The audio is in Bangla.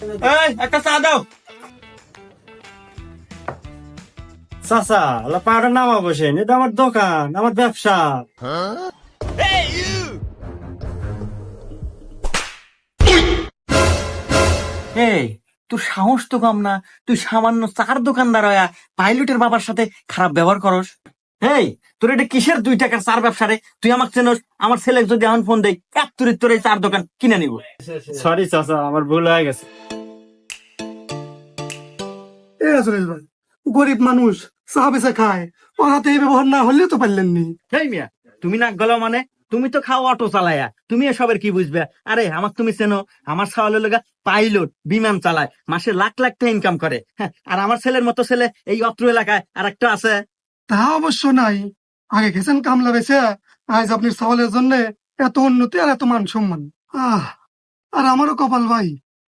এই একটা চা দাও। চাচা আল্লাহ পাহাড়ের নামা বসেন, এটা আমার দোকান, আমার ব্যবসা। এই তোর সাহস তো কম না, তুই সামান্য চার দোকানদার হইয়া পাইলটের বাবার সাথে খারাপ ব্যবহার করস। এই তোর এটা কিসের 2 টাকার চার ব্যবসা রে? তুই আমাকে চেনস? আমার ছেলে যদি এখন ফোন দেয় এক তুরির তোর এই চার দোকান কিনে নিব। সরি চাচা, আমার ভুল হয়ে গেছে। এ সুরেশ ভাই, গরিব মানুষ চা বেচে খায়, ওর হাতে এই ব্যবহার না হলে তো পারলেন নি। হেই মিয়া, তুমি নাক গলাও মানে? তুমি তো খাও অটো চালায়া, তুমি এসবের কি বুঝবে? আরে আমাকে তুমি চেনো? আমার ছাওয়ালের লগা পাইলট বিমান চালায়, মাসে লাখ লাখ টাকা ইনকাম করে। হ্যাঁ, আর আমার ছেলের মতো ছেলে এই অত্র এলাকায় আর একটা আছে। তা অবশ্য নাই, আগে গেছেন কামলা বেচে, আজ আপনার সওয়ালের জন্য এত উন্নতি আর এত মান সম্মান। আর আমারও কপাল ভাই,